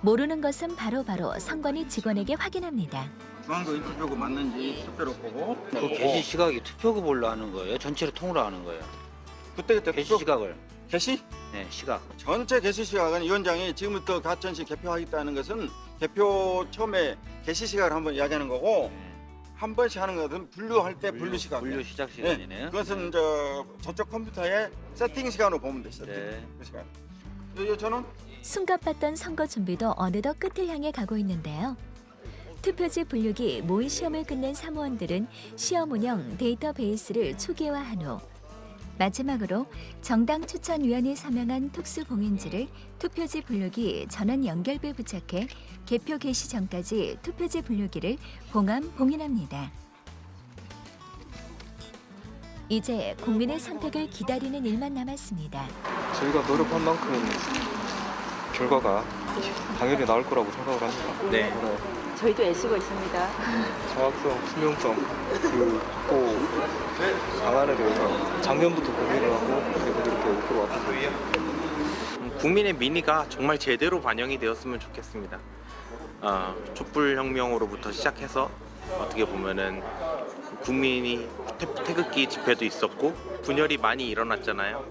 모르는 것은 바로바로 선관위 직원에게 확인합니다. 중앙도 이 투표구 맞는지 투표로 보고. 그 개시 시각이 투표구 뭘로 하는 거예요? 전체로 통으로 하는 거예요? 그때 개시 시각을. 개시? 네, 시각. 전체 개시 시각은 위원장이 지금부터 과천시 개표하겠다는 것은 개표 처음에 개시 시각을 한번 이야기하는 거고 한 번씩 하는 것은 분류할 때 분류 시각. 분류 시작 시간이네요. 그것은 저쪽 컴퓨터에 세팅 시간으로 보면 돼. 세팅 그 시간. 저는 숨가빴던 선거 준비도 어느덧 끝을 향해 가고 있는데요. 투표지 분류기 모의 시험을 끝낸 사무원들은 시험 운영 데이터베이스를 초기화한 후 마지막으로 정당 추천위원이 서명한 특수봉인지를 투표지 분류기 전원 연결부에 부착해 개표 개시 전까지 투표지 분류기를 봉함 봉인합니다. 이제 국민의 선택을 기다리는 일만 남았습니다. 저희가 노력한 만큼 결과가 당연히 나올 거라고 생각을 합니다. 네. 저희도 애쓰고 있습니다. 정확성, 투명성, 그 확보 방안에 대해서 작년부터 고민을 하고 그리고 이렇게 목표로 왔습니다. 국민의 민의가 정말 제대로 반영이 되었으면 좋겠습니다. 촛불혁명으로부터 시작해서 어떻게 보면은 국민이 태극기 집회도 있었고 분열이 많이 일어났잖아요.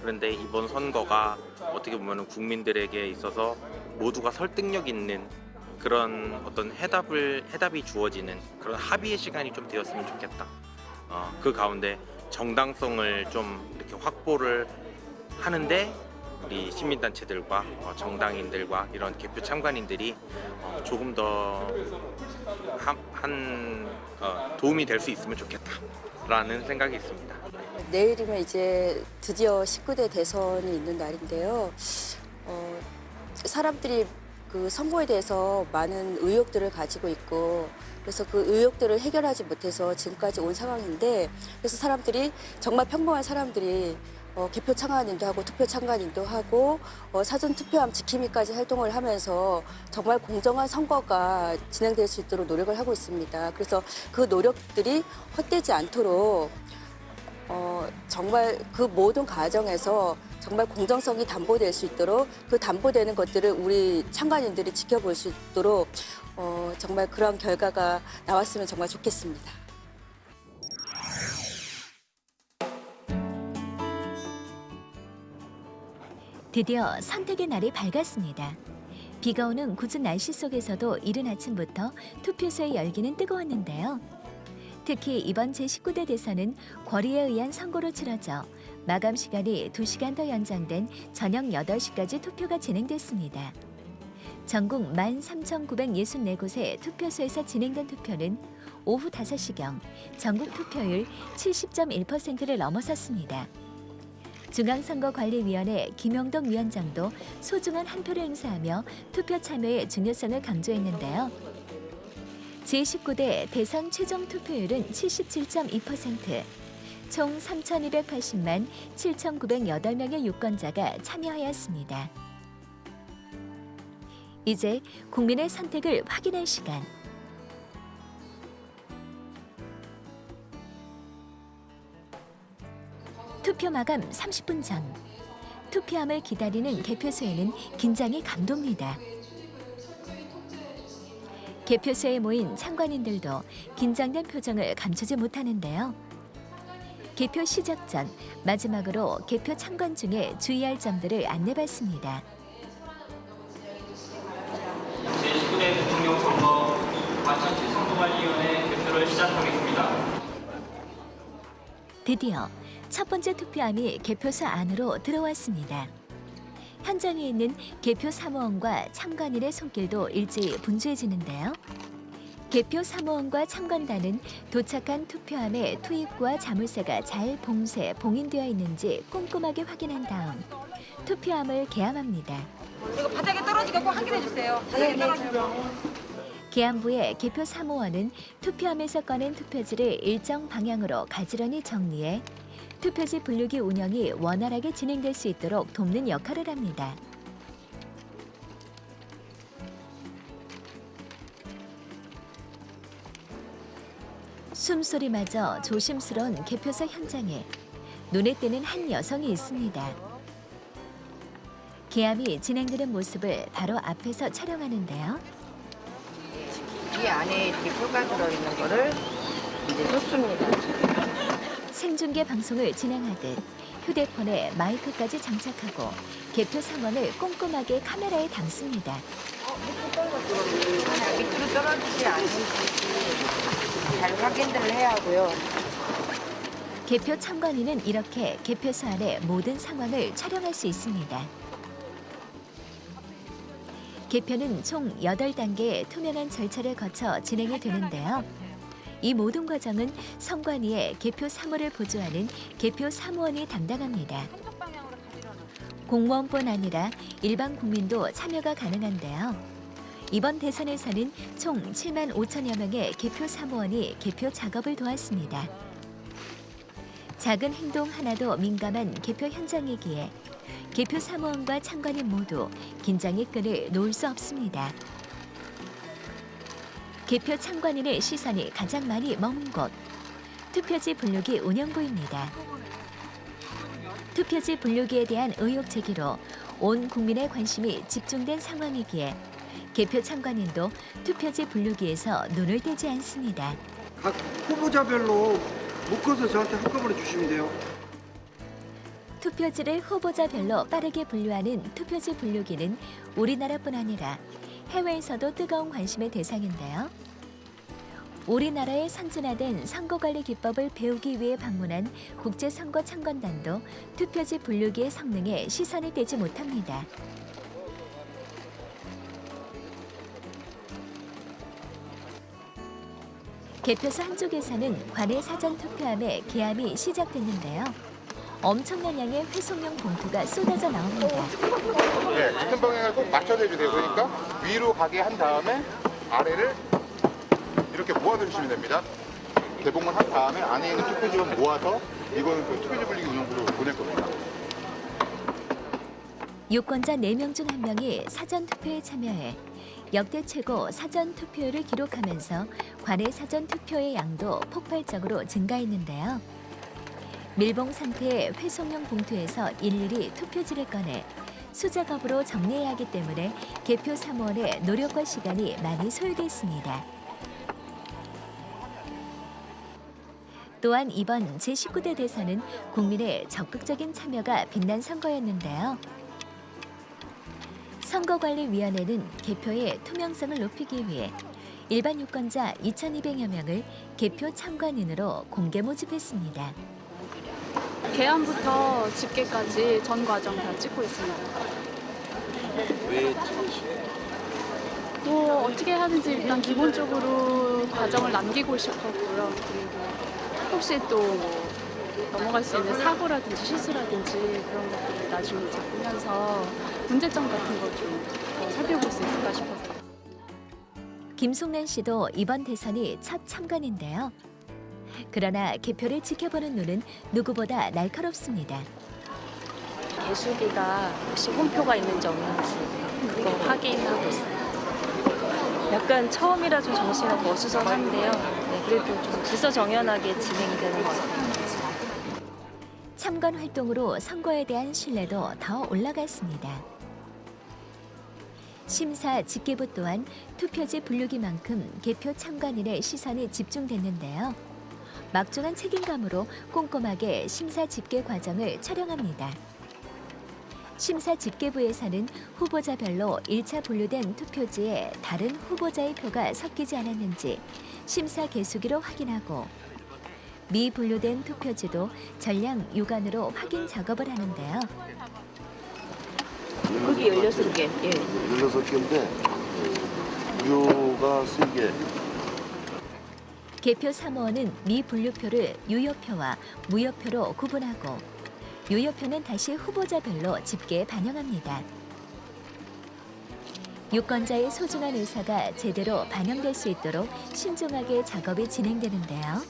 그런데 이번 선거가 어떻게 보면 국민들에게 있어서 모두가 설득력 있는 그런 어떤 해답이 주어지는 그런 합의의 시간이 좀 되었으면 좋겠다. 그 가운데 정당성을 좀 이렇게 확보를 하는데 우리 시민단체들과 정당인들과 이런 개표 참관인들이 조금 더 도움이 될 수 있으면 좋겠다라는 생각이 있습니다. 내일이면 이제 드디어 19대 대선이 있는 날인데요. 사람들이 그 선거에 대해서 많은 의혹들을 가지고 있고 그래서 그 의혹들을 해결하지 못해서 지금까지 온 상황인데 그래서 사람들이 정말 평범한 사람들이 개표 참관인도 하고 투표 참관인도 하고 사전 투표함 지킴이까지 활동을 하면서 정말 공정한 선거가 진행될 수 있도록 노력을 하고 있습니다. 그래서 그 노력들이 헛되지 않도록 정말 그 모든 과정에서 정말 공정성이 담보될 수 있도록 그 담보되는 것들을 우리 참관인들이 지켜볼 수 있도록 정말 그런 결과가 나왔으면 정말 좋겠습니다. 드디어 선택의 날이 밝았습니다. 비가 오는 궂은 날씨 속에서도 이른 아침부터 투표소의 열기는 뜨거웠는데요. 특히 이번 제19대 대선은 권리에 의한 선거로 치러져 마감 시간이 2시간 더 연장된 저녁 8시까지 투표가 진행됐습니다. 전국 13,964곳의 투표소에서 진행된 투표는 오후 5시경 전국 투표율 70.1%를 넘어섰습니다. 중앙선거관리위원회 김영덕 위원장도 소중한 한 표를 행사하며 투표 참여의 중요성을 강조했는데요. 제19대 대선 최종 투표율은 77.2%, 총 3,280만 7,908명의 유권자가 참여하였습니다. 이제 국민의 선택을 확인할 시간. 투표 마감 30분 전, 투표함을 기다리는 개표소에는 긴장이 감돕니다. 개표소에 모인 참관인들도 긴장된 표정을 감추지 못하는데요. 개표 시작 전 마지막으로 개표 참관 중에 주의할 점들을 안내받습니다. 제19대 대통령 선거 과천시 선거관리위원회 개표를 시작하겠습니다. 드디어 첫 번째 투표함이 개표소 안으로 들어왔습니다. 현장에 있는 개표 사무원과 참관인의 손길도 일제히 분주해지는데요. 개표 사무원과 참관단은 도착한 투표함의 투입구와 자물쇠가 잘 봉인되어 있는지 꼼꼼하게 확인한 다음 투표함을 개함합니다. 이거 바닥에 떨어지게 꼭 확인해 주세요. 바닥에 떨어지고. 계안부의 개표 사무원은 투표함에서 꺼낸 투표지를 일정 방향으로 가지런히 정리해 투표지 분류기 운영이 원활하게 진행될 수 있도록 돕는 역할을 합니다. 숨소리마저 조심스러운 개표소 현장에 눈에 띄는 한 여성이 있습니다. 계암이 진행되는 모습을 바로 앞에서 촬영하는데요. 이 안에 이렇게 표가 들어있는 거를 이제 쏟습니다. 생중계 방송을 진행하듯 휴대폰에 마이크까지 장착하고 개표 상황을 꼼꼼하게 카메라에 담습니다. 밑으로 떨어지지 않는지 잘 확인을 해야 하고요. 개표 참관인은 이렇게 개표소 안의 모든 상황을 촬영할 수 있습니다. 개표는 총 8단계의 투명한 절차를 거쳐 진행이 되는데요. 이 모든 과정은 선관위의 개표 사무를 보조하는 개표 사무원이 담당합니다. 공무원뿐 아니라 일반 국민도 참여가 가능한데요. 이번 대선에서는 총 7만 5천여 명의 개표 사무원이 개표 작업을 도왔습니다. 작은 행동 하나도 민감한 개표 현장이기에 개표 사무원과 참관인 모두 긴장의 끈을 놓을 수 없습니다. 개표 참관인의 시선이 가장 많이 머문 곳, 투표지 분류기 운영부입니다. 투표지 분류기에 대한 의혹 제기로 온 국민의 관심이 집중된 상황이기에 개표 참관인도 투표지 분류기에서 눈을 떼지 않습니다. 각 후보자별로 묶어서 저한테 한꺼번에 주시면 돼요. 투표지를 후보자별로 빠르게 분류하는 투표지 분류기는 우리나라뿐 아니라 해외에서도 뜨거운 관심의 대상인데요. 우리나라의 선진화된 선거관리 기법을 배우기 위해 방문한 국제선거참관단도 투표지 분류기의 성능에 시선을 떼지 못합니다. 개표소 한쪽에서는 관외 사전 투표함의 개함이 시작됐는데요. 엄청난 양의 회송용 봉투가 쏟아져 나옵니다. 네, 같은 방향을 꼭 맞춰서 해주세요. 그러니까 위로 가게 한 다음에 아래를 이렇게 모아주시면 됩니다. 개봉을 한 다음에 안에 있는 투표지만 모아서 이거는 그 투표지 분리기 운영부로 보낼 겁니다. 유권자 4명 중 1명이 사전 투표에 참여해 역대 최고 사전 투표율을 기록하면서 관외 사전 투표의 양도 폭발적으로 증가했는데요. 밀봉 상태의 회송용 봉투에서 일일이 투표지를 꺼내 수작업으로 정리해야 하기 때문에 개표 사무원의 노력과 시간이 많이 소요됐습니다. 또한 이번 제19대 대선은 국민의 적극적인 참여가 빛난 선거였는데요. 선거관리위원회는 개표의 투명성을 높이기 위해 일반 유권자 2,200여 명을 개표 참관인으로 공개 모집했습니다. 개함부터 집계까지 전 과정 다 찍고 있습니다. 왜 뭐 어떻게 하는지 일단 기본적으로 과정을 남기고 싶었고요. 그리고 혹시 또 뭐 넘어갈 수 있는 사고라든지 실수라든지 그런 것들을 나중에 보면서 문제점 같은 거 좀 더 살펴볼 수 있을까 싶어서. 김숙란 씨도 이번 대선이 첫 참관인데요. 그러나 개표를 지켜보는 눈은 누구보다 날카롭습니다. 개수기가 혹시 홈표가 있는지 없는지 그거 확인하고 있어요. 약간 처음이라 좀 정신없고 어수선한데요. 네, 그래도 좀 질서정연하게 진행이 되는 것 같아요. 참관 활동으로 선거에 대한 신뢰도 더 올라갔습니다. 심사 집계부 또한 투표지 분류기만큼 개표 참관인의 시선이 집중됐는데요. 막중한 책임감으로 꼼꼼하게 심사 집계 과정을 촬영합니다. 심사 집계부에서는 후보자별로 1차 분류된 투표지에 다른 후보자의 표가 섞이지 않았는지 심사 개수기로 확인하고 미분류된 투표지도 전량 육안으로 확인 작업을 하는데요. 거기 16개. 예. 16개인데 무효가 3개. 개표 사무원은 미분류표를 유효표와 무효표로 구분하고 유효표는 다시 후보자별로 집계에 반영합니다. 유권자의 소중한 의사가 제대로 반영될 수 있도록 신중하게 작업이 진행되는데요.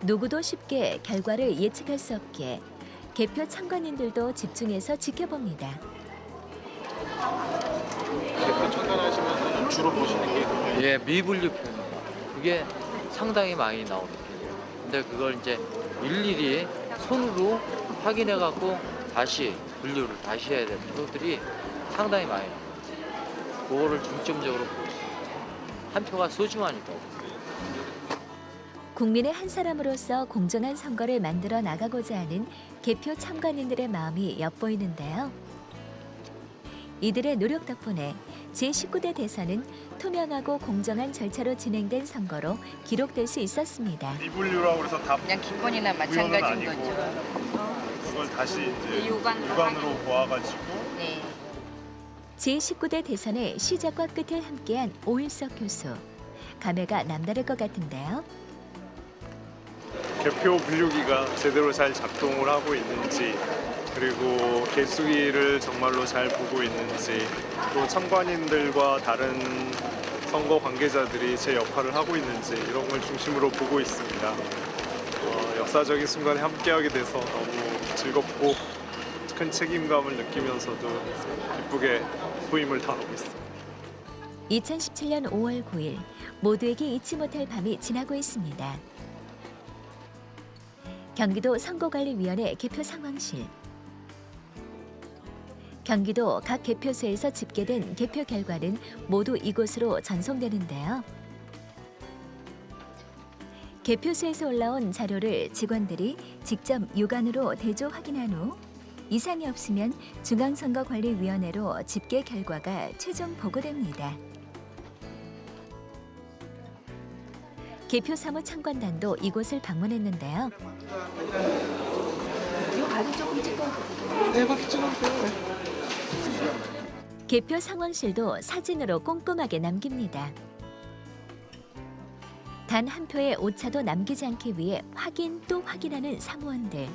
누구도 쉽게 결과를 예측할 수 없기에 개표 참관인들도 집중해서 지켜봅니다. 개표 참관하시면서 주로 보시는 게? 예, 미분류표. 그게 상당히 많이 나오는 편이에요. 근데 그걸 이제 일일이 손으로 확인해 갖고 다시 분류를 다시 해야 되는 표들이 상당히 많이 나와요. 그거를 중점적으로 한 표가 소중하니까. 국민의 한 사람으로서 공정한 선거를 만들어 나가고자 하는 개표 참관인들의 마음이 엿보이는데요. 이들의 노력 덕분에 제19대 대선은 투명하고 공정한 절차로 진행된 선거로 기록될 수 있었습니다. 미분류라고 해서 다 그냥 기권이나 마찬가지인 거죠. 그걸 다시 이제 육안으로 보아가지고 네. 제19대 대선의 시작과 끝을 함께한 오일석 교수. 감회가 남다를 것 같은데요. 개표 분류기가 제대로 잘 작동을 하고 있는지, 그리고 개수기를 정말로 잘 보고 있는지, 또 참관인들과 다른 선거 관계자들이 제 역할을 하고 있는지 이런 걸 중심으로 보고 있습니다. 역사적인 순간에 함께하게 돼서 너무 즐겁고 큰 책임감을 느끼면서도 기쁘게 후임을 다하고 있습니다. 2017년 5월 9일 모두에게 잊지 못할 밤이 지나고 있습니다. 경기도 선거관리위원회 개표 상황실. 경기도 각 개표소에서 집계된 개표 결과는 모두 이곳으로 전송되는데요. 개표소에서 올라온 자료를 직원들이 직접 육안으로 대조 확인한 후 이상이 없으면 중앙선거관리위원회로 집계 결과가 최종 보고됩니다. 개표 사무 참관단도 이곳을 방문했는데요. 이 바지 조금 찍어도 네, 바퀴 찍어도 돼요. 개표 상황실도 사진으로 꼼꼼하게 남깁니다. 단 한 표의 오차도 남기지 않기 위해 확인 또 확인하는 사무원들.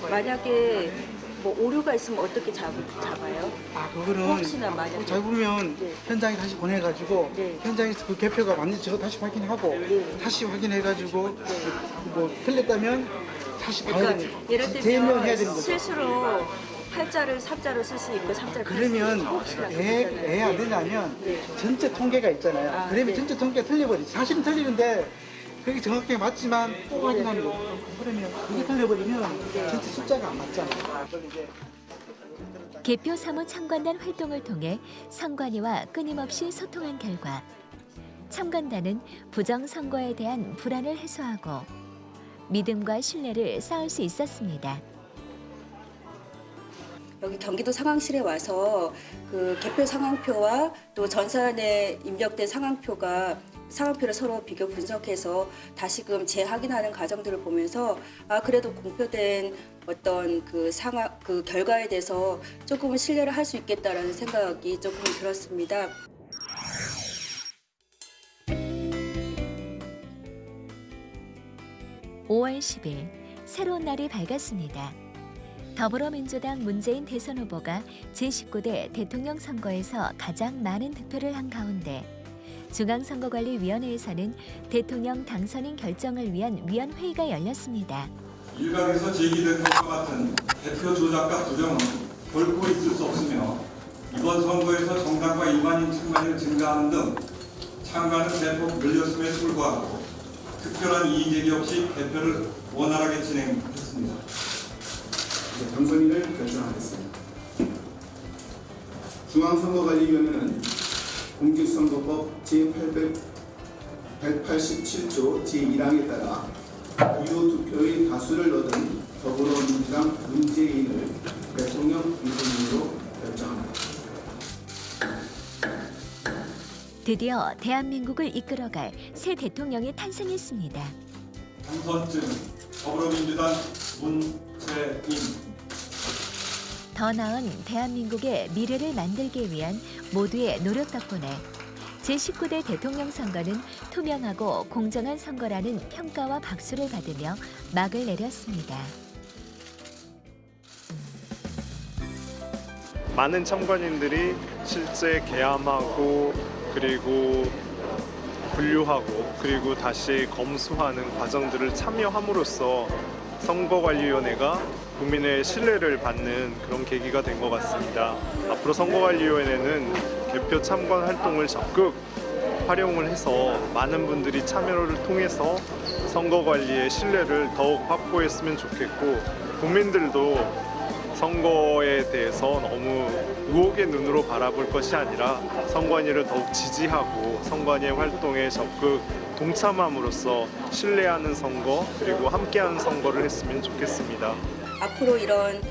만약에 뭐 오류가 있으면 어떻게 잡아요? 그거는 혹시나 만약에 잡으면 현장에 다시 보내가지고 현장에서 그 개표가 맞는지 저거 다시 확인하고 다시 확인해가지고 뭐 틀렸다면 다시 봐야 그러니까 되는 예를 재임명해야 되는 들면 거죠. 실수로 8자를 3자로 쓸 수 있고 3자를 그러면 왜 안 되냐면 전체 통계가 있잖아요. 그러면 전체 통계가 틀려버리지. 사실은 틀리는데 그게 정확하게 맞지만 또 확인하는 거. 그러면 그게 틀려버리면 전체 숫자가 안 맞잖아요. 개표 사무 참관단 활동을 통해 선관위와 끊임없이 소통한 결과 참관단은 부정 선거에 대한 불안을 해소하고 믿음과 신뢰를 쌓을 수 있었습니다. 여기 경기도 상황실에 와서 그 개표 상황표와 또 전산에 입력된 상황표를 서로 비교 분석해서 다시금 재확인하는 과정들을 보면서 그래도 공표된 어떤 그 결과에 대해서 조금은 신뢰를 할 수 있겠다라는 생각이 조금 들었습니다. (5월 10일) 새로운 날이 밝았습니다. 더불어민주당 문재인 대선 후보가 제19대 대통령 선거에서 가장 많은 득표를 한 가운데 중앙선거관리위원회에서는 대통령 당선인 결정을 위한 위원회의가 열렸습니다. 일각에서 제기된 것과 같은 대표 조작과 부정은 결코 있을 수 없으며 이번 선거에서 정당과 일반인 참관이 증가하는 등 참관은 대폭 늘렸음에도 불구하고 특별한 이의제기 없이 개표를 원활하게 진행했습니다. 당선인을 결정하겠습니다. 중앙선거관리위원회는 공직선거법 제187조 제1항에 따라 유효 투표의 다수를 얻은 더불어민주당 문재인을 대통령 당선인으로 결정합니다. 드디어 대한민국을 이끌어갈 새 대통령이 탄생했습니다. 당선증 더불어민주당 문재인. 더 나은 대한민국의 미래를 만들기 위한 모두의 노력 덕분에 제19대 대통령 선거는 투명하고 공정한 선거라는 평가와 박수를 받으며 막을 내렸습니다. 많은 참관인들이 실제 개함하고 그리고 분류하고 그리고 다시 검수하는 과정들을 참여함으로써 선거관리위원회가 국민의 신뢰를 받는 그런 계기가 된 것 같습니다. 앞으로 선거관리위원회는 개표 참관 활동을 적극 활용을 해서 많은 분들이 참여를 통해서 선거관리의 신뢰를 더욱 확보했으면 좋겠고 국민들도 선거에 대해서 너무 의혹의 눈으로 바라볼 것이 아니라 선관위를 더욱 지지하고 선관위의 활동에 적극 동참함으로써 신뢰하는 선거 그리고 함께하는 선거를 했으면 좋겠습니다. 앞으로 이런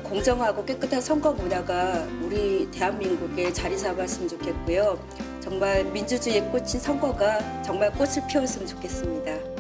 공정하고 깨끗한 선거 문화가 우리 대한민국에 자리 잡았으면 좋겠고요. 정말 민주주의에 꽂힌 선거가 정말 꽃을 피웠으면 좋겠습니다.